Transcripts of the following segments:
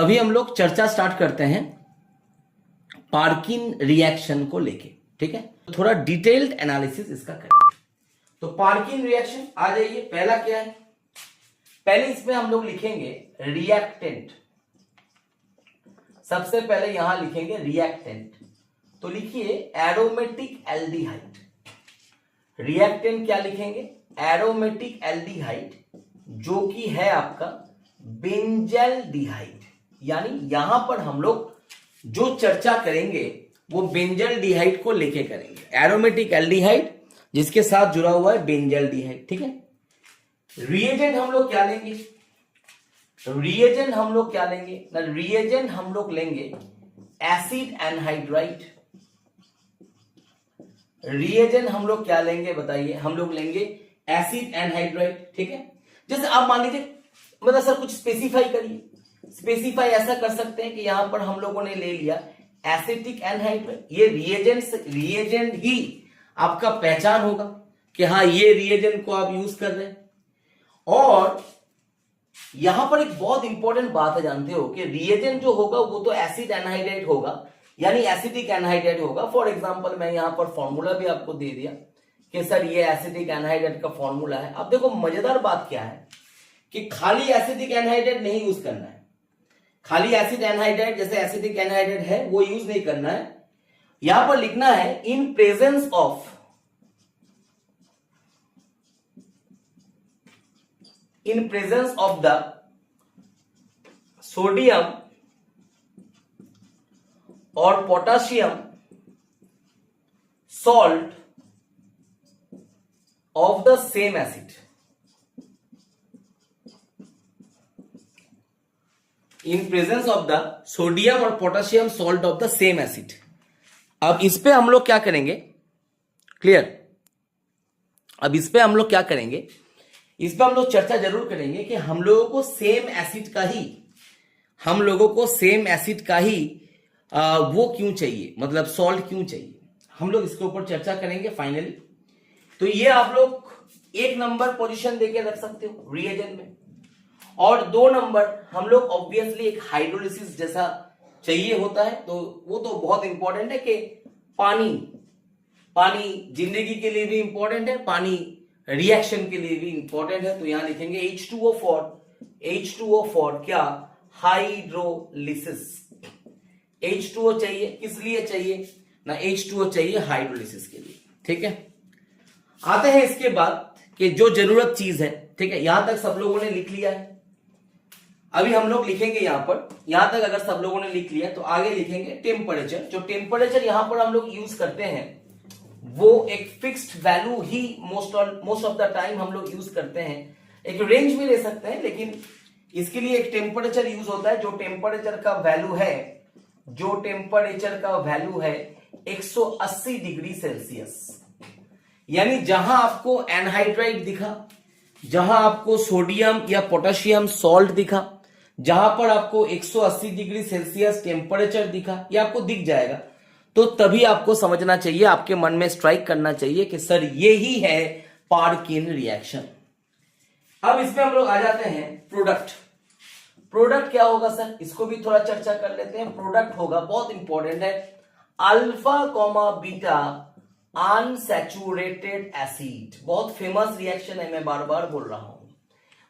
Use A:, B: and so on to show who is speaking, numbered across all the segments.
A: अभी हम लोग चर्चा स्टार्ट करते हैं पार्किन रिएक्शन को लेके, ठीक है। थोड़ा डिटेल्ड एनालिसिस इसका करेंगे। तो पार्किन रिएक्शन आ जाइए, पहला क्या है, पहले इसमें हम लोग लिखेंगे रिएक्टेंट। सबसे पहले यहां लिखेंगे रिएक्टेंट, तो लिखिए एरोमेटिक एल्डिहाइड। रिएक्टेंट क्या लिखेंगे, एरोमेटिक एल्डिहाइड, जो कि है आपका बेंजल्डिहाइड। यानी यहां पर हम लोग जो चर्चा करेंगे वो बेंजल्डिहाइड को लेके करेंगे। एरोमेटिक एल्डिहाइड जिसके साथ जुड़ा हुआ है बेंजल्डिहाइड, ठीक है। रिएजेंट हम लोग क्या लेंगे, रिएजेंट हम लोग क्या लेंगे ना, रिएजेंट हम लोग लेंगे एसिड एनहाइड्राइड। रिएजेंट हम लोग क्या लेंगे बताइए, हम लोग लेंगे एसिड एनहाइड्राइड, ठीक है। जैसे आप मान लीजिए, मतलब सर कुछ स्पेसिफाई करिए। स्पेसिफाई ऐसा कर सकते हैं कि यहां पर हम लोगों ने ले लिया एसिटिक एनहाइड्राइड। ये रिएजेंट ही आपका पहचान होगा कि हाँ ये रिएजेंट को आप यूज कर रहे हैं। और यहां पर एक बहुत इंपॉर्टेंट बात है, जानते हो कि रिएजेंट जो होगा वो तो एसिड एनहाइड्राइड होगा, यानी एसिटिक एनहाइड्राइड होगा। फॉर एग्जांपल मैं यहां पर फॉर्मूला भी आपको दे दिया कि सर ये एसिटिक एनहाइड्राइड का फॉर्मूला है। अब देखो मजेदार बात क्या है कि खाली एसिटिक एनहाइड्राइड नहीं यूज करना है। खाली एसिड एनहाइड्राइड जैसे एसिटिक एनहाइड्राइड है वो यूज नहीं करना है। यहां पर लिखना है in presence of the sodium और potassium salt of the same acid. In presence of the sodium और potassium salt of the same acid. अब इस पे हम लोग क्या करेंगे, क्लियर। अब इस पे हम लोग क्या करेंगे, इस पे हम लोग चर्चा जरूर करेंगे कि हम लोगों को सेम एसिड का ही, हम लोगों को सेम एसिड का ही वो क्यों चाहिए, मतलब सॉल्ट क्यों चाहिए, हम लोग इसके ऊपर चर्चा करेंगे फाइनली। तो ये आप लोग 1 नंबर पोजीशन देके रख सकते हो रिएजेंट में, और 2 नंबर हम लोग ऑब्वियसली एक हाइड्रोलिसिस जैसा चाहिए होता है। तो वो तो बहुत इंपॉर्टेंट है कि पानी जिंदगी के लिए भी इंपॉर्टेंट है, पानी रिएक्शन के लिए भी इंपॉर्टेंट है। तो यहां लिखेंगे H2O फॉर क्या, हाइड्रोलिसिस। H2O चाहिए, किस लिए चाहिए ना, H2O चाहिए हाइड्रोलिसिस के लिए, ठीक है। आते हैं इसके बाद कि जो जरूरत चीज है, ठीक है। यहां तक सब लोगों ने लिख लिया है। अभी हम लोग लिखेंगे यहां पर, यहां तक अगर सब लोगों ने लिख लिया तो आगे लिखेंगे टेम्परेचर। जो टेम्परेचर यहां पर हम लोग यूज करते हैं वो एक fixed value he most of the time हम लोग यूज करते हैं। एक रेंज भी ले सकते हैं, लेकिन इसके लिए एक टेम्परेचर यूज होता है। जो टेम्परेचर का वैल्यू है 180 डिग्री सेल्सियस। यानी जहां आपको एनहाइड्राइड दिखा, जहां आपको सोडियम या पोटेशियम सॉल्ट दिखा, जहां पर आपको 180 डिग्री सेल्सियस टेम्परेचर दिखा, ये आपको दिख जाएगा, तो तभी आपको समझना चाहिए, आपके मन में स्ट्राइक करना चाहिए कि सर ये ही है पार्किन रिएक्शन। अब इसमें हम लोग आ जाते हैं प्रोडक्ट। प्रोडक्ट क्या होगा सर, इसको भी थोड़ा चर्चा कर लेते हैं। प्रोडक्ट होगा, बहुत इंपॉर्टेंट है, alpha comma beta unsaturated acid. बहुत फेमस रिएक्शन है, मैं बार बार बोल रहा हूं,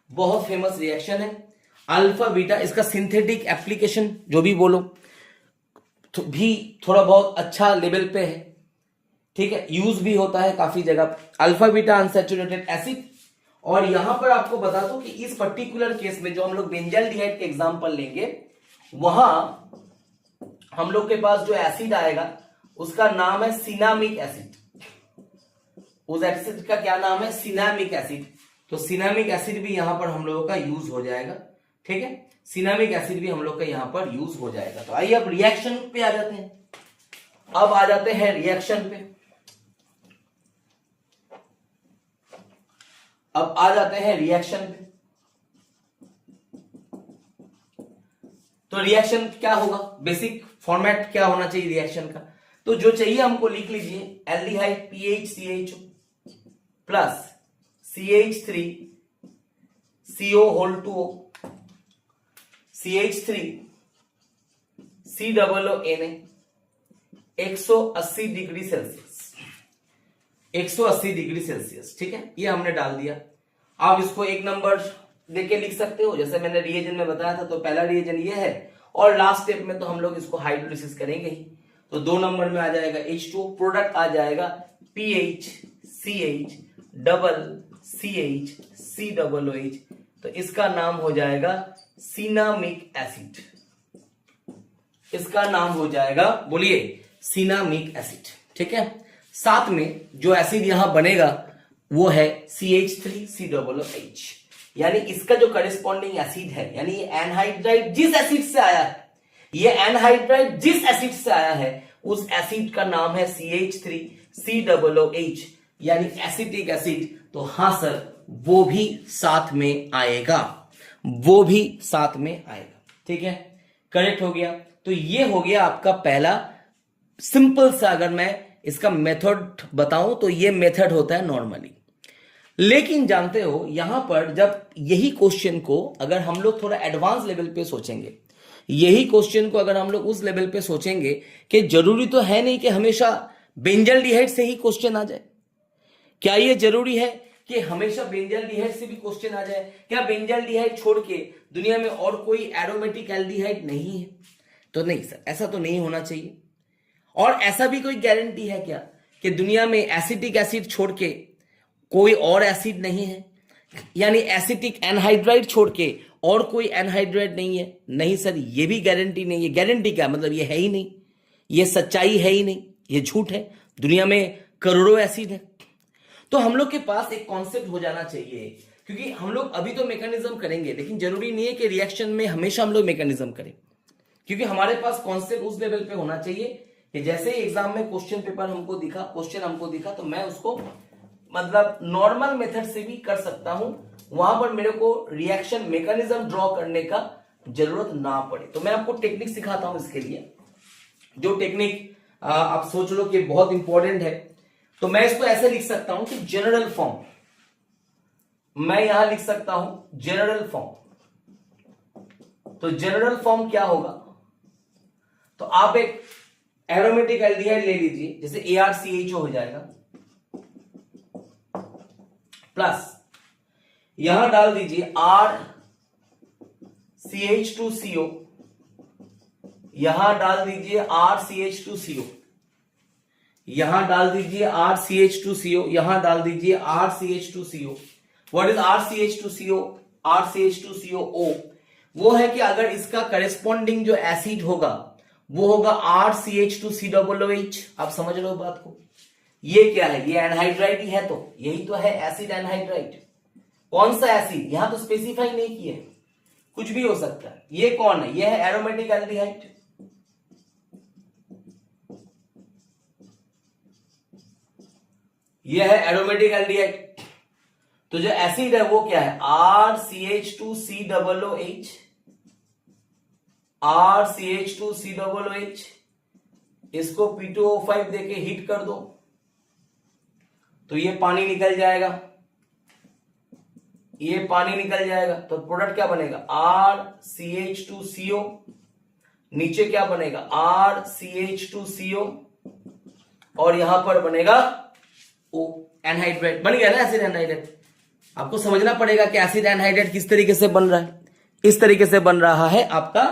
A: बहुत फेमस रिएक्शन है अल्फा बीटा। इसका सिंथेटिक एप्लीकेशन जो भी बोलो तो भी थोड़ा बहुत अच्छा लेवल पे है, ठीक है, यूज भी होता है काफी जगह, अल्फा बीटा अनसैचुरेटेड एसिड। और यहां पर आपको बता दूं कि इस पर्टिकुलर केस में जो हम लोग बेंजल्डिहाइड के एग्जांपल लेंगे, वहां हम लोग के पास जो एसिड आएगा उसका नाम है सिनामिक एसिड। उस एसिड का क्या नाम है, सिनामिक एसिड। तो सिनामिक एसिड भी यहां पर हम लोगों का यूज हो जाएगा, ठीक है। सिनामिक एसिड भी हम लोग का यहां पर यूज हो जाएगा। तो आइए अब रिएक्शन पे आ जाते हैं। अब आ जाते हैं रिएक्शन पे। अब आ जाते हैं रिएक्शन पे। तो रिएक्शन क्या होगा, बेसिक फॉर्मेट क्या होना चाहिए रिएक्शन का, तो जो चाहिए हमको लिख लीजिए, aldehyde PHCH plus CH3CO whole 2O, CH3 COONA 180 degree Celsius, 180 degree Celsius, ठीक है, ये हमने डाल दिया। आप इसको एक नंबर देके लिख सकते हो, जैसे मैंने रिएजन में बताया था, तो पहला रिएजन ये है, और लास्ट स्टेप में तो हम लोग इसको हाइड्रोलिसिस करेंगे ही, तो 2 नंबर में आ जाएगा H2, प्रोडक्ट आ जाएगा PHCH डबल CH COOH, तो इसका नाम हो जाएगा सिनामिक एसिड, इसका नाम हो जाएगा, बोलिए, सिनामिक एसिड, ठीक है। साथ में जो एसिड यहां बनेगा वो है CH3COOH, यानी इसका जो करेस्पॉन्डिंग एसिड है, यानी ये एनहाइड्राइड जिस एसिड से आया है, ये एनहाइड्राइड जिस एसिड से आया है उस एसिड का नाम है CH3COOH, यानी एसिटिक एसिड। तो हां सर, वो भी साथ में आएगा, वो भी साथ में आएगा, ठीक है, करेक्ट हो गया। तो ये हो गया आपका पहला सिंपल सा, अगर मैं इसका मेथड बताऊं तो ये मेथड होता है नॉर्मली। लेकिन जानते हो यहां पर जब यही क्वेश्चन को अगर हम लोग थोड़ा एडवांस लेवल पे सोचेंगे, यही क्वेश्चन को अगर हम लोग उस लेवल पे सोचेंगे कि जरूरी तो है नहीं कि हमेशा बेंजल्डिहाइड से ही क्वेश्चन आ जाए, क्या ये जरूरी है कि हमेशा बेंजल्डिहाइड से भी क्वेश्चन आ जाए? क्या बेंजल्डिहाइड छोड़ के दुनिया में और कोई एरोमेटिक एल्डिहाइड नहीं है? तो नहीं सर, ऐसा तो नहीं होना चाहिए। और ऐसा भी कोई गारंटी है क्या कि दुनिया में एसिटिक एसिड छोड़ के कोई और एसिड नहीं है, यानी एसिटिक एनहाइड्राइड छोड़ के और कोई एनहाइड्राइड नहीं है? नहीं सर, ये भी गारंटी नहीं है। गारंटी क्या मतलब, ये है ही नहीं, ये सच्चाई है ही नहीं, ये झूठ है। दुनिया में करोड़ों एसिड है। तो हम लोग के पास एक कॉन्सेप्ट हो जाना चाहिए, क्योंकि हम लोग अभी तो मैकेनिज्म करेंगे, लेकिन जरूरी नहीं है कि रिएक्शन में हमेशा हम लोग मैकेनिज्म करें, क्योंकि हमारे पास कॉन्सेप्ट उस लेवल पे होना चाहिए कि जैसे ही एग्जाम में क्वेश्चन पेपर हमको दिखा, क्वेश्चन हमको दिखा, तो मैं उसको मतलब नॉर्मल मेथड से भी कर सकता हूं, वहां पर मेरे को रिएक्शन मैकेनिज्म ड्रॉ करने का जरूरत ना पड़े। तो मैं आपको टेक्निक सिखाता हूं इसके लिए, जो टेक्निक आप सोच लो कि बहुत इंपॉर्टेंट है। तो मैं इसको ऐसे लिख सकता हूं कि जनरल फॉर्म, मैं यहां लिख सकता हूं जनरल फॉर्म। तो जनरल फॉर्म क्या होगा, तो आप एक एरोमेटिक एल्डिहाइड ले लीजिए, जैसे ArCHO हो जाएगा, प्लस यहां डाल दीजिए RCH2CO, यहां डाल दीजिए RCH2CO, यहां डाल दीजिए RCH2CO, यहां डाल दीजिए RCH2CO। What is RCH2CO? RCH2COO वो है कि अगर इसका करेस्पॉन्डिंग जो एसिड होगा वो होगा RCH2COOH। आप समझ रहे हो बात को? ये क्या है, ये एनहाइड्राइड ही है, तो यही तो है एसिड एनहाइड्राइड। कौन सा एसिड यहां तो स्पेसिफाई नहीं किया है, कुछ भी हो सकता है। ये कौन है, ये है एरोमेटिक एल्डिहाइड। ये है एरोमेटिक एल्डिहाइड। तो जो एसिड है वो क्या है, RCH2COOH, RCH2COOH। इसको P2O5 देके हीट कर दो तो ये पानी निकल जाएगा, ये पानी निकल जाएगा। तो प्रोडक्ट क्या बनेगा, RCH2CO, नीचे क्या बनेगा RCH2CO, और यहां पर बनेगा O, एनहाइड्राइड बन गया ना, एसिड एनहाइड्राइड। आपको समझना पड़ेगा कि एसिड एनहाइड्राइड किस तरीके से बन रहा है, इस तरीके से बन रहा है आपका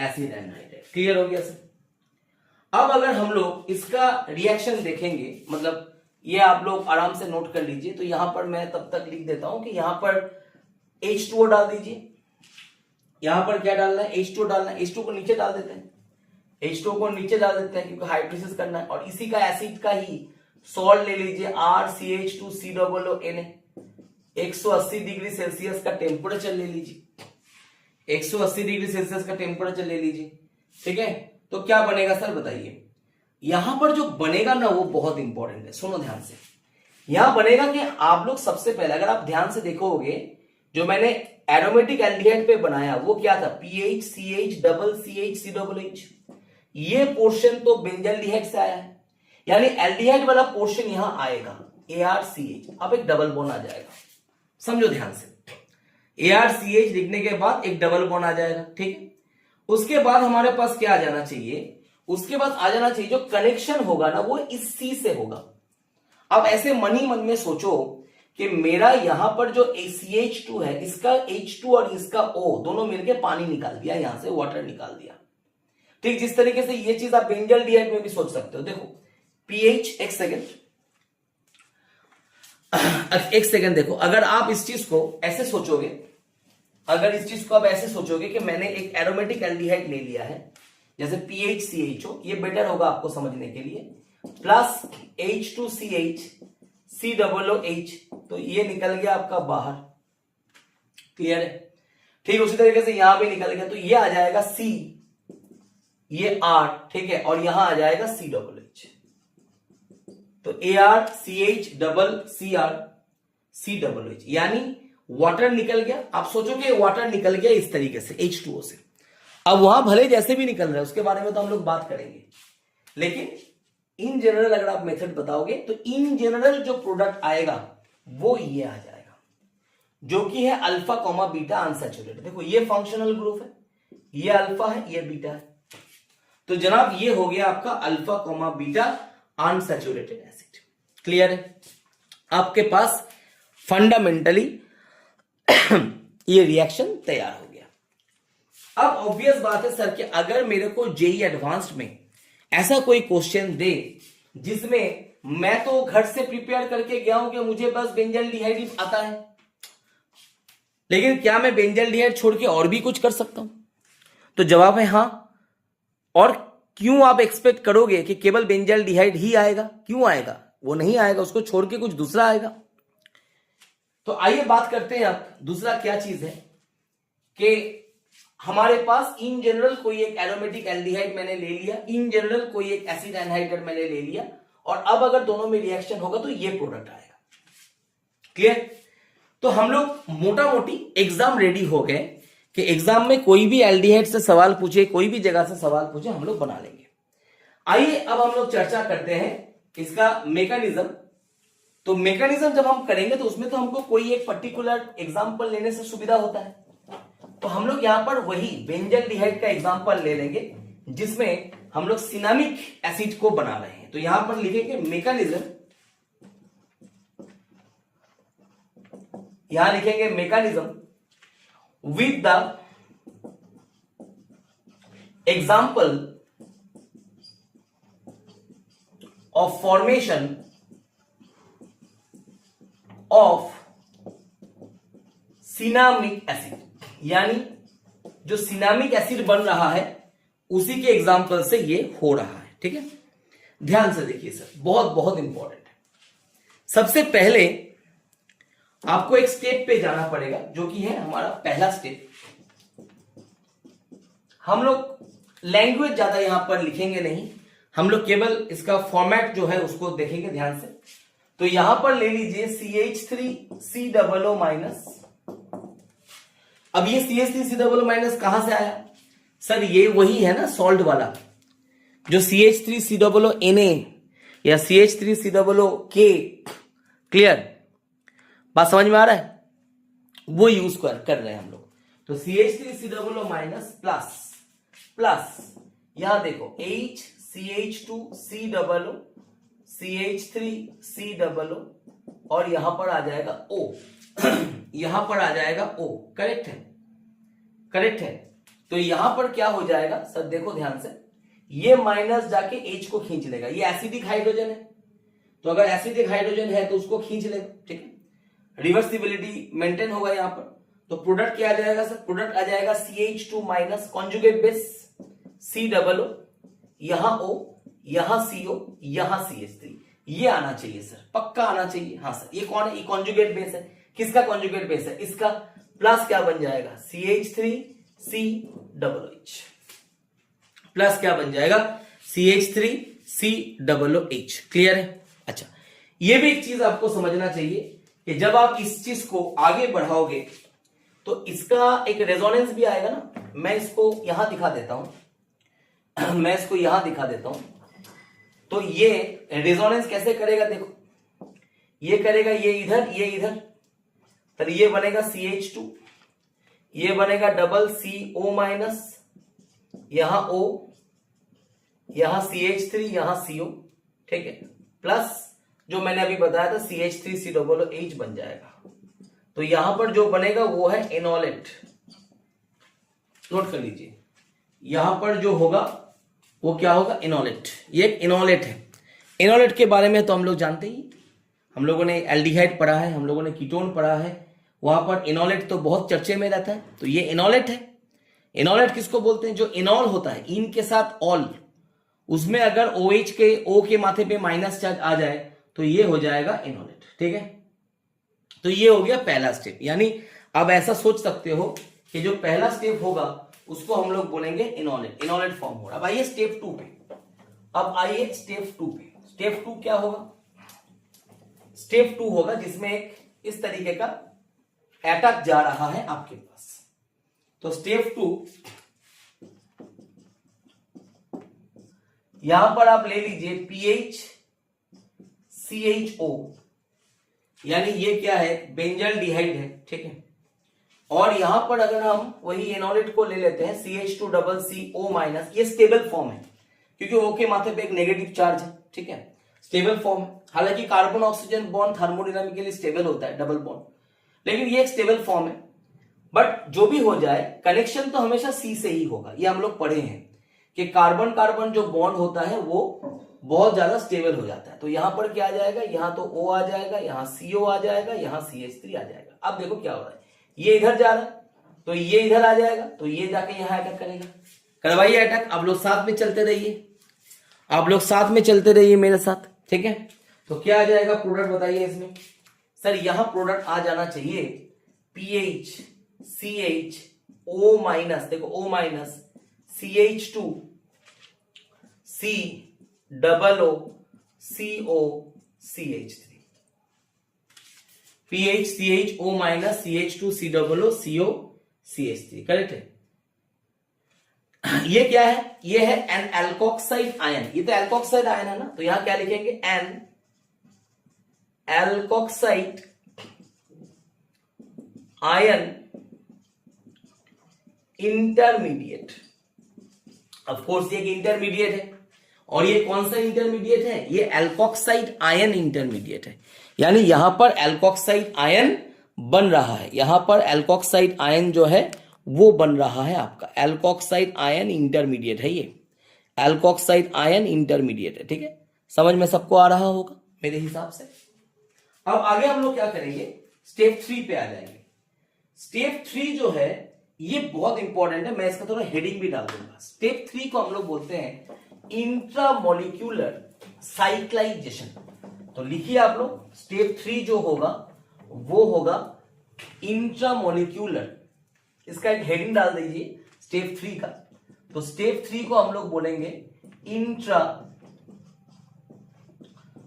A: एसिड एनहाइड्राइड। क्लियर हो गया सर? अब अगर हम लोग इसका रिएक्शन देखेंगे, मतलब ये आप लोग आराम से नोट कर लीजिए। तो यहां पर मैं तब तक लिख देता हूं कि यहां पर H2O डाल दीजिए। यहां पर क्या डालना है, H2O डालना है। H2O को नीचे डाल देते हैं, H2O को नीचे डाल देते हैं क्योंकि हाइड्रोलिसिस करना है। और इसी का एसिड का ही सॉल्ट ले लीजिए, RCH2COONA। 180 डिग्री सेल्सियस का टेम्परेचर ले लीजिए, 180 डिग्री सेल्सियस का टेम्परेचर ले लीजिए, ठीक है। तो क्या बनेगा सर बताइए? यहां पर जो बनेगा ना वो बहुत इंपॉर्टेंट है, सुनो ध्यान से। यहां बनेगा कि आप लोग सबसे पहले अगर आप ध्यान से देखोगे, जो मैंने एरोमेटिक एल्डिहाइड पे बनाया वो क्या था, PHCH डबल CH COOH। ये पोर्शन तो बेंजल्डिहाइड से आया है, यानी एल्डिहाइड वाला पोर्शन यहां आएगा ArCH। अब एक डबल बॉन्ड आ जाएगा, समझो ध्यान से। ArCH लिखने के बाद एक डबल बॉन्ड आ जाएगा, ठीक है। उसके बाद हमारे पास क्या आ जाना चाहिए, उसके बाद आ जाना चाहिए जो कनेक्शन होगा ना वो इस सी से होगा। अब ऐसे मन ही मन में सोचो कि मेरा यहां पर जो CH2 है, इसका H2 और इसका O दोनों मिलकर पानी निकाल दिया, यहां से वाटर निकाल दिया। ठीक जिस तरीके से ये चीज आप बेंजल डिहाइड में भी सोच सकते हो। देखो pH, एक सेकेंड देखो, अगर आप इस चीज को ऐसे सोचोगे, अगर इस चीज को आप ऐसे सोचोगे कि मैंने एक एरोमेटिक एल्डिहाइड ले लिया है जैसे PHCHO, ये बेटर होगा आपको समझने के लिए, प्लस H2CH COOH, तो ये निकल गया आपका बाहर। क्लियर है? ठीक उसी तरीके से यहां भी निकल गया, तो ये आ जाएगा C, ये R, ठीक है, और यहां आ जाएगा COOH, तो ArCH CrCOOH, यानी वाटर निकल गया। आप सोचो कि वाटर निकल गया इस तरीके से H2O से। अब वहां भले जैसे भी निकल रहा है उसके बारे में तो हम लोग बात करेंगे, लेकिन इन जनरल अगर आप मेथड बताओगे तो इन जनरल जो प्रोडक्ट आएगा वो ये आ जाएगा, जो कि है अल्फा कॉमा बीटा अनसैचुरेटेड। देखो ये फंक्शनल ग्रुप है, ये अल्फा है, ये बीटा है, तो जनाब ये हो गया आपका alpha comma beta unsaturated acid. Clear है? आपके पास फंडामेंटली ये रिएक्शन तैयार हो गया। अब ऑब्वियस बात है सर कि अगर मेरे को जेई एडवांस्ड में ऐसा कोई क्वेश्चन दे जिसमें मैं तो घर से प्रिपेयर करके गया हूं कि मुझे बस बेंजल डिहाइड आता है, लेकिन क्या मैं बेंजल डिहाइड छोड़ के और भी कुछ कर सकता हूं? तो जवाब है हां। और क्यों आप एक्सपेक्ट करोगे कि केवल बेंजल डिहाइड ही आएगा? क्यों आएगा? वो नहीं आएगा, उसको छोड़ के कुछ दूसरा आएगा। तो आइए बात करते हैं अब दूसरा क्या चीज है कि हमारे पास इन जनरल कोई एक एरोमेटिक एल्डिहाइड मैंने ले लिया, इन जनरल कोई एक एसिड एनहाइड्राइड मैंने ले लिया, और अब अगर दोनों में रिएक्शन होगा तो ये प्रोडक्ट आएगा। क्लियर? तो हम लोग मोटा मोटी एग्जाम रेडी हो गए कि एग्जाम में कोई भी एल्डिहाइड से सवाल पूछे, कोई भी जगह से सवाल पूछे, हम लोग बना लेंगे। आइए अब हम लोग चर्चा करते हैं इसका मैकेनिज्म। तो मैकेनिज्म जब हम करेंगे तो उसमें तो हमको कोई एक पर्टिकुलर एग्जांपल लेने से सुविधा होता है, तो हम लोग यहां पर वही बेंजल डिहाइड का एग्जांपल ले लेंगे जिसमें हम लोग सिनामिक एसिड को बना रहे हैं। तो यहां पर लिखेंगे मैकेनिज्म, यहां लिखेंगे mechanism with the example of formation of cinnamic acid, यानी जो सिनामिक एसिड बन रहा है उसी के एग्जाम्पल से ये हो रहा है। ठीक है, ध्यान से देखिए सर, बहुत बहुत इंपॉर्टेंट है। सबसे पहले आपको एक स्टेप पे जाना पड़ेगा जो कि है हमारा पहला स्टेप। हम लोग लैंग्वेज ज्यादा यहां पर लिखेंगे नहीं, हम लोग केवल इसका फॉर्मेट जो है उसको देखेंगे ध्यान से। तो यहां पर ले लीजिए CH3COO माइनस। अब ये CH3COO माइनस कहां से आया सर? ये वही है ना सॉल्ट वाला, जो CH3COO Na या CH3COO K। क्लियर? बात समझ में आ रहा है? वो यूज कर रहे हैं हम लोग। तो CH3COO माइनस प्लस प्लस, यहां देखो HCH2COO CH3COO और यहां पर आ जाएगा O, यहां पर आ जाएगा O। करेक्ट है? करेक्ट है। तो यहां पर क्या हो जाएगा सर? देखो ध्यान से, ये माइनस जाके H को खींच लेगा। ये एसिडिक हाइड्रोजन है, तो अगर एसिडिक हाइड्रोजन है तो उसको खींच लेगा। ठीक है, रिवर्सिबिलिटी मेंटेन होगा यहां पर। तो प्रोडक्ट क्या आ जाएगा सर? प्रोडक्ट आ जाएगा CH2 minus conjugate base COO, यहां O, यहां CO, यहां CH3। ये आना चाहिए सर, पक्का आना चाहिए। हाँ सर, ये कौन है? ये कॉन्जुगेट बेस है। किसका कॉन्जुगेट बेस है? इसका। प्लस क्या बन जाएगा? CH3COOH प्लस क्या बन जाएगा? CH3COOH। क्लियर है? अच्छा, ये भी एक चीज आपको समझना चाहिए कि जब आप इस चीज को आगे बढ़ाओगे तो इसका एक रेजोनेंस भी आएगा ना। मैं इसको यहां दिखा देता हूं, मैं इसको यहां दिखा देता हूं। तो ये रेजोनेंस कैसे करेगा? देखो, ये करेगा ये इधर, ये इधर, तो ये बनेगा CH2, ये बनेगा डबल CO माइनस, यहां O, यहां CH3, यहां CO, ठीक है, प्लस जो मैंने अभी बताया था CH3COOH बन जाएगा। तो यहां पर जो बनेगा वो है इनोलेट। नोट कर लीजिए, यहां पर जो होगा वो क्या होगा, इनोलेट। ये एक इनोलेट है। इनोलेट के बारे में तो हम लोग जानते ही, हम लोगों ने एल्डिहाइड पढ़ा है, हम लोगों ने कीटोन पढ़ा है, वहां पर इनोलेट तो बहुत चर्चे में रहता है। तो ये इनोलेट है। इनोलेट किसको बोलते हैं, जो इनॉल होता है, इन के साथ ऑल, उसमें अगर OH के O के माथे पे माइनस चार्ज आ जाए तो ये हो जाएगा इनोलेट। ठीक है, तो ये हो गया पहला स्टेप। यानी अब ऐसा सोच सकते हो कि जो पहला स्टेप होगा उसको हम लोग बोलेंगे इनोलेट, इनोलेट फॉर्म हो रहा। अब आइए स्टेप 2 पे, अब आइए स्टेप 2 पे। स्टेप 2 क्या होगा, स्टेप 2 होगा जिसमें एक इस तरीके का एटक जा रहा है आपके पास। तो स्टेप 2, यहां पर आप ले लीजिए PH CHO, यानी ये क्या है, बेंजल डिहाइड है। ठीक है, और यहां पर अगर हम वही इनोलेट को ले लेते हैं CH2CCO-, ये स्टेबल फॉर्म है क्योंकि O के माथे पे एक नेगेटिव चार्ज है। ठीक है, स्टेबल फॉर्म है। हालांकि carbon oxygen bond thermodynamically stable होता है, डबल बॉन्ड, लेकिन ये एक स्टेबल फॉर्म है। बट जो भी हो जाए, कनेक्शन तो हमेशा C से ही होगा। ये हम लोग पढ़े हैं कि कार्बन कार्बन जो बॉन्ड होता है वो बहुत ज्यादा स्टेबल हो जाता है। तो यहां पर क्या आ जाएगा, यहां तो O आ जाएगा, यहां CO आ जाएगा, यहां CH3 आ जाएगा। अब देखो क्या हो रहा है, ये इधर जा रहा है तो ये इधर आ जाएगा, तो ये जाके यहां अटैक करेगा। करवाइए अटैक, आप लोग साथ में चलते रहिए, आप लोग साथ में चलते रहिए मेरे साथ। ठीक है, तो क्या आ जाएगा प्रोडक्ट बताइए इसमें। सर यहां प्रोडक्ट आ जाना चाहिए PH CHO-, देखो O-, CH2 COO CO CH3, PH CHO-, CH2 COO CO CH3, correct है। ये क्या है, ये है एन एल्कोक्साइड आयन, ये तो एल्कोक्साइड आयन है ना, तो यहां क्या लिखेंगे, an alkoxide ion intermediate. Of course ये इंटरमीडिएट है, और ये कौन सा इंटरमीडिएट है, ये एल्कोक्साइड आयन इंटरमीडिएट है। यानी यहां पर एल्कोक्साइड आयन बन रहा है, यहां पर एल्कोक्साइड आयन जो है वो बन रहा है आपका, एल्कोक्साइड आयन इंटरमीडिएट है, ये एल्कोक्साइड आयन इंटरमीडिएट है। ठीक है, समझ में सबको आ रहा होगा मेरे हिसाब से। अब आगे हम लोग क्या करेंगे, स्टेप 3 पे आ जाएंगे। स्टेप 3 जो है ये बहुत इंपॉर्टेंट है, मैं इसका थोड़ा हेडिंग भी डाल दूंगा। स्टेप 3 को हम लोग बोलते हैं इंट्रामोलिक्यूलर साइक्लाइजेशन। तो लिखिए आप लोग, स्टेप 3 जो होगा वो होगा इंट्रामोलिक्यूलर, इसका एक हेडिंग डाल दीजिए स्टेप 3 का। तो स्टेप 3 को हम लोग बोलेंगे इंट्रा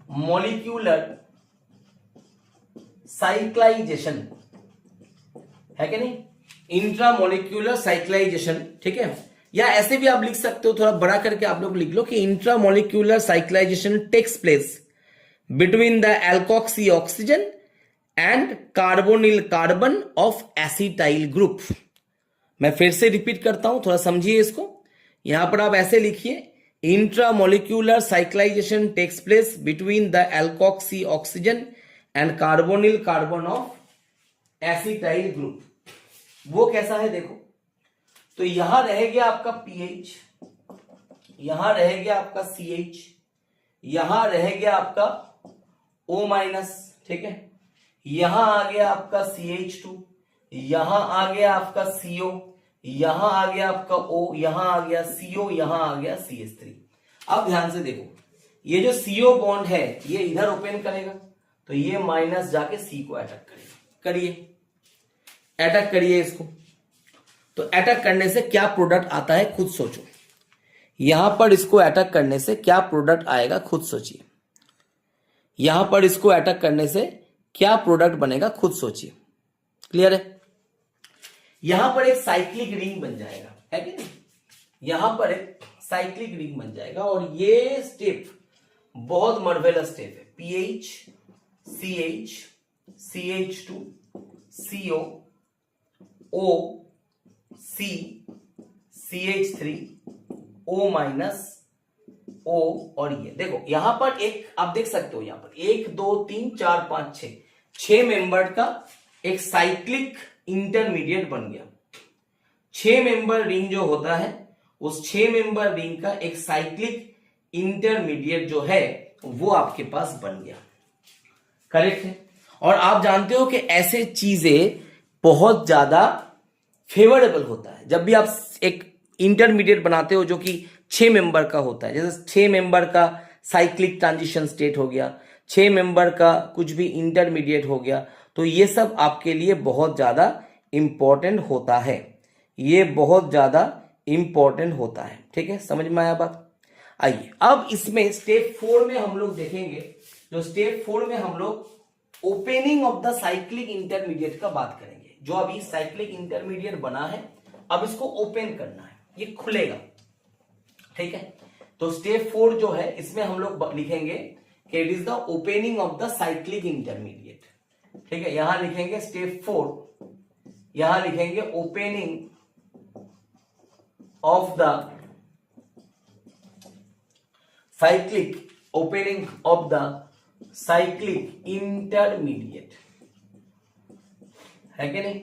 A: मॉलिक्यूलर साइक्लाइजेशन, है कि नहीं, इंट्रामोलिक्यूलर साइक्लाइजेशन। ठीक है, या ऐसे भी आप लिख सकते हो, थोड़ा बड़ा करके आप लोग लिख लो कि intramolecular cyclisation takes place between the alkoxy oxygen and carbonyl carbon of acetyl group. मैं फिर से रिपीट करता हूं, थोड़ा समझिए इसको। यहां पर आप ऐसे लिखिए, intramolecular cyclisation takes place between the alkoxy oxygen and carbonyl carbon of acetyl group. वो कैसा है देखो, तो यहां रह गया आपका PH, यहां रह गया आपका CH, यहां रह गया आपका O-, ठीक है, यहां आ गया आपका CH2, यहां आ गया आपका CO, यहां आ गया आपका O, यहां आ गया CO, यहां आ गया CH3। अब ध्यान से देखो, ये जो CO बॉन्ड है ये इधर ओपन करेगा, तो ये माइनस जाके C को अटैक करेगा। करिए, अटैक करिए इसको। तो अटैक करने से क्या प्रोडक्ट आता है खुद सोचो, यहां पर इसको अटैक करने से क्या प्रोडक्ट आएगा खुद सोचिए, यहां पर इसको अटैक करने से क्या प्रोडक्ट बनेगा खुद सोचिए। क्लियर है, यहां पर एक साइक्लिक रिंग बन जाएगा, है कि नहीं, यहां पर एक साइक्लिक रिंग बन जाएगा। और ये स्टेप बहुत मर्वेलस स्टेप है, PH CH CH2 CO O C CH3O minus O, और ये देखो यहां पर एक आप देख सकते हो, यहां पर 1 2 3 4 5 6 मेंबर का एक साइक्लिक इंटरमीडिएट बन गया। 6 मेंबर रिंग जो होता है उस 6 मेंबर रिंग का एक साइक्लिक इंटरमीडिएट जो है वो आपके पास बन गया। करेक्ट है। और आप जानते हो कि ऐसे चीजें बहुत ज्यादा फेवरेबल होता है जब भी आप एक इंटरमीडिएट बनाते हो जो कि 6 मेंबर का होता है। जैसे 6 मेंबर का साइक्लिक ट्रांजिशन स्टेट हो गया, 6 मेंबर का कुछ भी इंटरमीडिएट हो गया, तो ये सब आपके लिए बहुत ज्यादा इंपॉर्टेंट होता है। ये बहुत ज्यादा इंपॉर्टेंट होता है। ठीक है, समझ में आया बात। आइए अब इसमें स्टेप 4 में हम लोग देखेंगे, जो स्टेप 4 में हम लोग opening of the cyclic intermediate का बात करेंगे। जो अभी साइक्लिक इंटरमीडिएट बना है अब इसको ओपन करना है, ये खुलेगा। ठीक है, तो स्टेप 4 जो है इसमें हम लोग लिखेंगे कि it is the opening of the cyclic intermediate. ठीक है, यहां लिखेंगे स्टेप 4, यहां लिखेंगे opening of the cyclic, opening of the cyclic intermediate, है कि नहीं।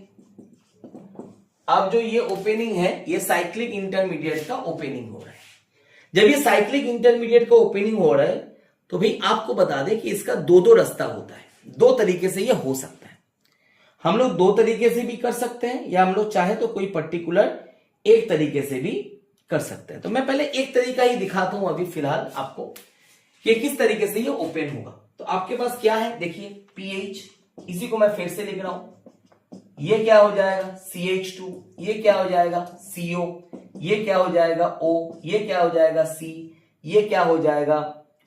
A: अब जो ये ओपनिंग है ये साइक्लिक इंटरमीडिएट का ओपनिंग हो रहा है। जब ये साइक्लिक इंटरमीडिएट का ओपनिंग हो रहा है तो भाई आपको बता दें कि इसका दो रास्ता होता है, 2 तरीके से ये हो सकता है। हम लोग 2 तरीके से भी कर सकते हैं या हम लोग चाहे तो कोई पर्टिकुलर एक तरीके से भी कर सकते हैं। तो मैं पहले एक तरीका ही दिखाता हूं अभी फिलहाल आपको कि किस तरीके से ये ओपन होगा। तो आपके पास क्या है, देखिए pH, इसी को मैं फिर से लिख रहा हूं। ये क्या हो जाएगा CH2, ये क्या हो जाएगा CO, ये क्या हो जाएगा O, ये क्या हो जाएगा C, ये क्या हो जाएगा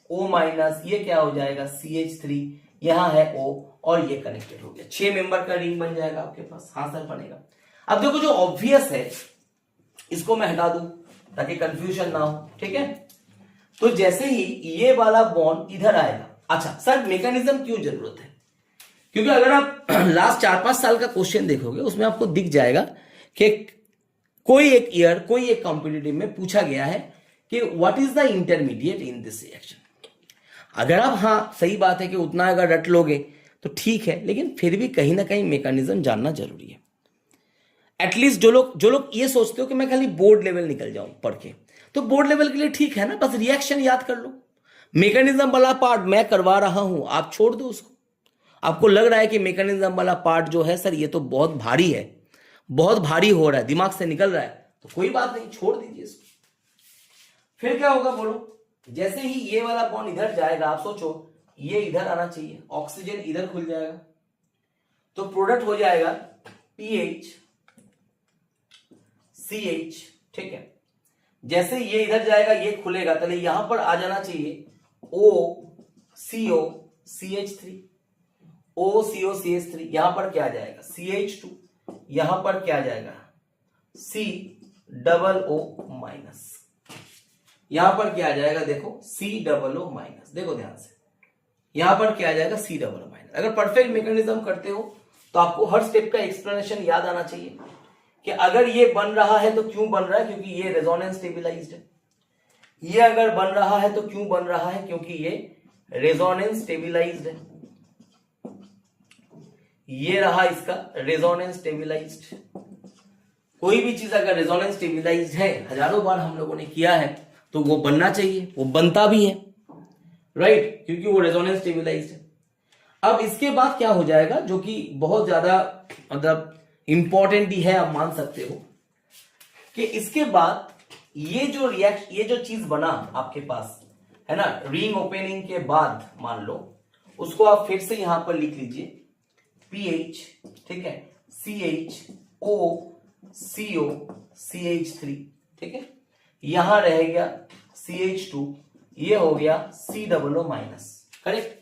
A: O माइनस, ये क्या हो जाएगा CH3, यहां है O, और ये कनेक्टेड हो गया। 6 मेंबर का रिंग बन जाएगा आपके पास। हाँ सर बनेगा। अब देखो जो ऑब्वियस है इसको मैं हटा दूं ताकि कंफ्यूजन ना हो। ठीक है, तो जैसे ही ये वाला बॉन्ड इधर आएगा, अच्छा सर मैकेनिज्म क्यों जरूरत है, क्योंकि अगर आप लास्ट 4-5 साल का क्वेश्चन देखोगे उसमें आपको दिख जाएगा कि कोई एक ईयर, कोई एक कॉम्पिटिटिव में पूछा गया है कि what is the intermediate in this reaction. अगर आप, हाँ सही बात है कि उतना अगर रट लोगे तो ठीक है, लेकिन फिर भी कहीं ना कहीं मैकेनिज्म जानना जरूरी है। एटलीस्ट जो लोग ये सोचते हो कि मैं खाली बोर्ड लेवल निकल जाऊं पढ़ के, तो बोर्ड लेवल के लिए ठीक है ना, बस रिएक्शन याद कर लो। मैकेनिज्म वाला पार्ट मैं करवा रहा हूं, आप छोड़ दो उसको। आपको लग रहा है कि मैकेनिज्म वाला पार्ट जो है सर ये तो बहुत भारी है, बहुत भारी हो रहा है, दिमाग से निकल रहा है, तो कोई बात नहीं, छोड़ दीजिए इसको। फिर क्या होगा बोलो, जैसे ही ये वाला बॉन्ड इधर जाएगा, आप सोचो ये इधर आना चाहिए, ऑक्सीजन इधर खुल जाएगा, तो प्रोडक्ट हो जाएगा PH CH। ठीक है, जैसे ये इधर जाएगा ये खुलेगा, तो यहां पर आ जाना चाहिए O CO CH3, O CO CH3, यहां पर क्या आ जाएगा CH2, यहां पर क्या आ जाएगा COO माइनस, यहां पर क्या आ जाएगा देखो COO माइनस। देखो ध्यान से, यहां पर क्या आ जाएगा COO माइनस। अगर परफेक्ट मैकेनिज्म करते हो तो आपको हर स्टेप का एक्सप्लेनेशन याद आना चाहिए कि अगर ये बन रहा है तो क्यों बन रहा है, क्योंकि ये रेजोनेंस स्टेबलाइज्ड है। ये अगर बन रहा है तो क्यों बन रहा है, क्योंकि ये रेजोनेंस स्टेबलाइज्ड है। ये रहा इसका रेजोनेंस स्टेबलाइज्ड। कोई भी चीज अगर रेजोनेंस स्टेबलाइज्ड है, हजारों बार हम लोगों ने किया है, तो वो बनना चाहिए, वो बनता भी है, राइट, क्योंकि वो रेजोनेंस स्टेबलाइज्ड है। अब इसके बाद क्या हो जाएगा, जो कि बहुत ज्यादा मतलब इंपॉर्टेंट ही है, आप मान सकते हो कि इसके बाद ये जो चीज बना आपके पास है ना, रिंग ओपनिंग के बाद मान लो उसको आप फिर से यहां पर लिख लीजिए PH, ठीक है, CHO CO CH3, ठीक है, यहां रह गया CH2, ये हो गया COO माइनस। करेक्ट,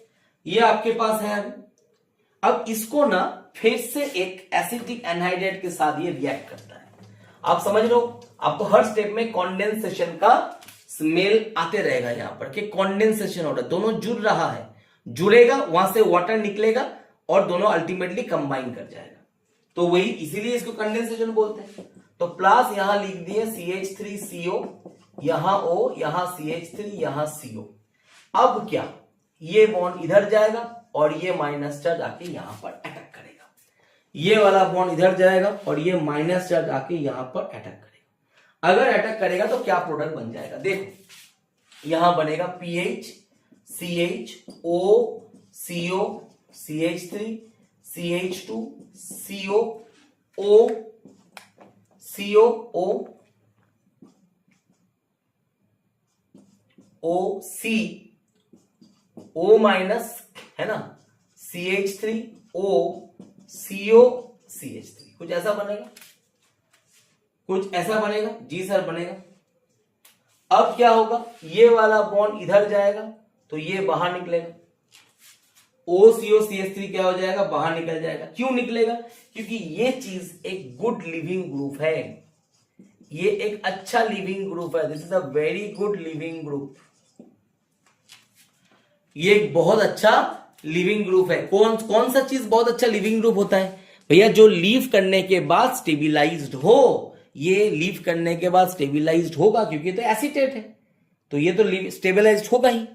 A: ये आपके पास है। अब इसको ना फिर से एक एसिटिक एनहाइड्राइड के साथ ये रिएक्ट करता है। आप समझ लो, आपको हर स्टेप में कॉन्डेंसेशन का स्मेल आते रहेगा यहां पर कि कॉन्डेंसेशन हो रहा है, दोनों जुड़ रहा है, जुड़ेगा, वहां से वाटर निकलेगा और दोनों अल्टीमेटली कंबाइन कर जाएगा। तो वही इसीलिए इसको कंडेंसेशन बोलते हैं। तो प्लस यहां लिख दिए CH3CO, यहां O, यहां CH3, यहां CO। अब क्या, ये बॉन्ड इधर जाएगा और ये माइनस चार्ज आके यहां पर अटैक करेगा, ये वाला बॉन्ड इधर जाएगा और ये माइनस चार्ज आके यहां पर अटैक करेगा। अगर अटैक करेगा तो क्या प्रोडक्ट बन जाएगा, देखो यहां बनेगा PH CH O CO CH3 CH2 CO O CO O O C O minus है ना, CH3 O CO CH3, कुछ ऐसा बनेगा, कुछ ऐसा बनेगा जी सर बनेगा। अब क्या होगा, ये वाला बॉन्ड इधर जाएगा तो ये बाहर निकलेगा, OCO CH3 क्या हो जाएगा, बाहर निकल जाएगा। क्यों निकलेगा, क्योंकि ये चीज एक गुड लिविंग ग्रुप है, ये एक अच्छा लिविंग ग्रुप है, this is a very good leaving group, ये एक बहुत अच्छा लिविंग ग्रुप है। कौन सा चीज बहुत अच्छा लिविंग ग्रुप होता है भैया, जो लीव करने के बाद स्टेबिलाईज्ड हो, ये लीव करने के बाद स्टेबिलाईज्ड होगा क्योंकि तो एसीटेट है, तो ये तो स्टेबिलाईज्ड होगा ही।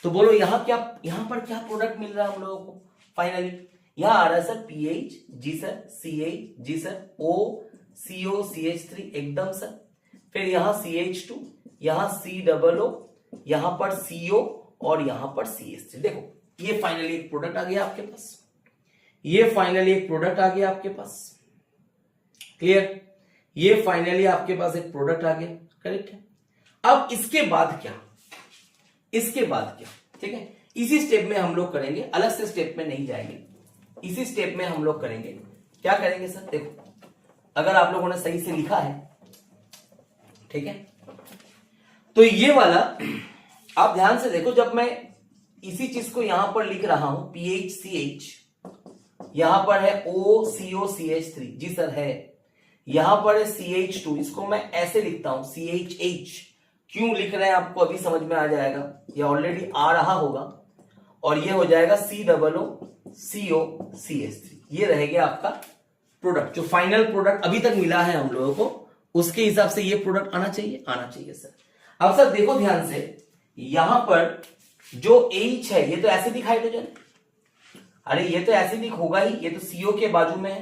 A: तो बोलो यहां क्या, यहां पर क्या प्रोडक्ट मिल रहा है हम लोगों को फाइनली, यहां आ रहा है सर PH जी सर, CH जी सर, O CO CH3 एकदम सर, फिर यहां CH2, यहां COO, यहां पर CO और यहां पर CH3। देखो ये फाइनली एक प्रोडक्ट आ गया आपके पास, ये फाइनली एक प्रोडक्ट आ गया आपके पास, क्लियर, ये फाइनली आपके पास एक प्रोडक्ट आ गया, करेक्ट है। अब इसके बाद क्या, इसके बाद क्या, ठीक है, इसी स्टेप में हम लोग करेंगे, अलग से स्टेप में नहीं जाएंगे, इसी स्टेप में हम लोग करेंगे। क्या करेंगे सर, देखो अगर आप लोगों ने सही से लिखा है, ठीक है, तो ये वाला आप ध्यान से देखो, जब मैं इसी चीज को यहां पर लिख रहा हूं PHCH, यहां पर है OCO CH3 जी सर है, यहां पर है CH2, इसको मैं ऐसे लिखता हूं CHH, क्यों लिख रहे हैं आपको अभी समझ में आ जाएगा, ये ऑलरेडी आ रहा होगा, और ये हो जाएगा COO CO CH3, ये रहेगा आपका प्रोडक्ट, जो फाइनल प्रोडक्ट अभी तक मिला है हम लोगों को, उसके हिसाब से ये प्रोडक्ट आना चाहिए, आना चाहिए सर। अब सर देखो ध्यान से, यहां पर जो H है ये तो एसिडिक हाइड्रोजन, अरे ये तो एसिडिक होगा ही, ये तो CO के बाजू में है,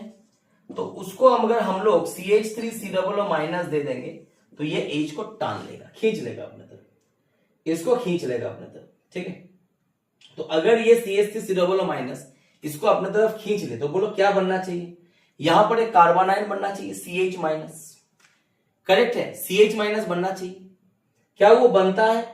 A: तो उसको अगर हम लोग CH3 COO माइनस दे देंगे तो ये H को टान लेगा, खींच लेगा अपने तरफ, इसको खींच लेगा अपने तरफ, ठीक है। तो अगर ये CH3 COO माइनस इसको अपने तरफ खींच ले तो बोलो क्या बनना चाहिए, यहां पर एक कार्बोनाइल बनना चाहिए CH माइनस, करेक्ट है, CH माइनस बनना चाहिए। क्या वो बनता है,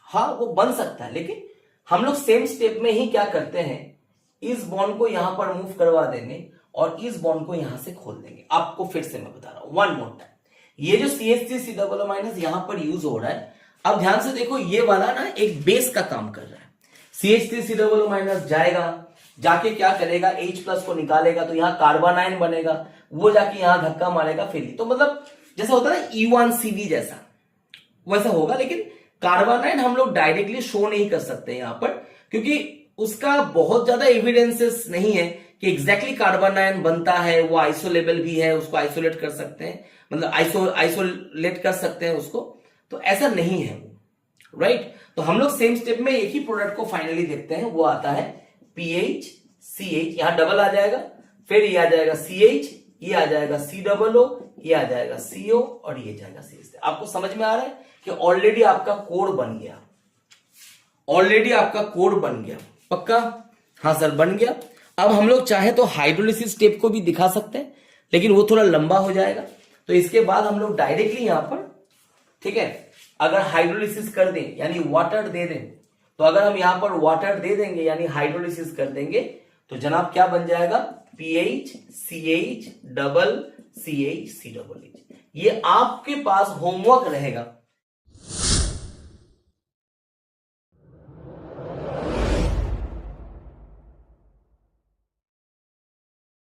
A: हाँ वो बन सकता है, लेकिन हम लोग सेम स्टेप में ही क्या करते हैं, इस बॉन्ड को यहां पर मूव करवा देंगे और इस बॉन्ड को यहां से खोल देंगे। आपको फिर से मैं बता रहा हूं वन मोर टाइम, ये जो CH3 COO माइनस यहां पर यूज हो रहा है, अब ध्यान से देखो, ये वाला ना एक बेस का काम कर रहा है, CH3 COO माइनस जाएगा, जाके क्या करेगा, H प्लस को निकालेगा तो यहां कार्बोनाइन बनेगा, वो जाके यहां धक्का मारेगा, फिर तो मतलब जैसा होता है ना E1CV जैसा, वैसा होगा। लेकिन कार्बोनाइन हम लोग डायरेक्टली शो नहीं कर सकते यहां पर, क्योंकि उसका बहुत ज्यादा एविडेंसेस नहीं है कि एग्जैक्टली कार्बोनाइन बनता है, वो आइसोलेबल भी है, उसको आइसोलेट कर सकते हैं, मतलब आइसोलेट कर सकते हैं उसको, तो ऐसा नहीं है वो, राइट। तो हम लोग सेम स्टेप में एक ही प्रोडक्ट को फाइनली देखते हैं, वो आता है PHCH, यहां डबल आ जाएगा, फिर ये आ जाएगा CH, ये आ जाएगा COO, ये आ जाएगा CO और ये जाएगा CH। आपको समझ में आ रहा है कि ऑलरेडी आपका कोड बन गया, ऑलरेडी आपका कोड बन गया, पक्का, हाँ सर बन गया। अब हम लोग चाहे तो हाइड्रोलिसिस स्टेप को भी दिखा सकते हैं, लेकिन वो थोड़ा लंबा हो जाएगा, तो इसके बाद हम लोग डायरेक्टली यहां पर, ठीक है, अगर हाइड्रोलिसिस कर दें यानी वाटर दे दें, तो अगर हम यहां पर वाटर दे देंगे यानी हाइड्रोलिसिस कर देंगे तो जनाब क्या बन जाएगा, PHCH डबल CH COOH। ये आपके पास होमवर्क रहेगा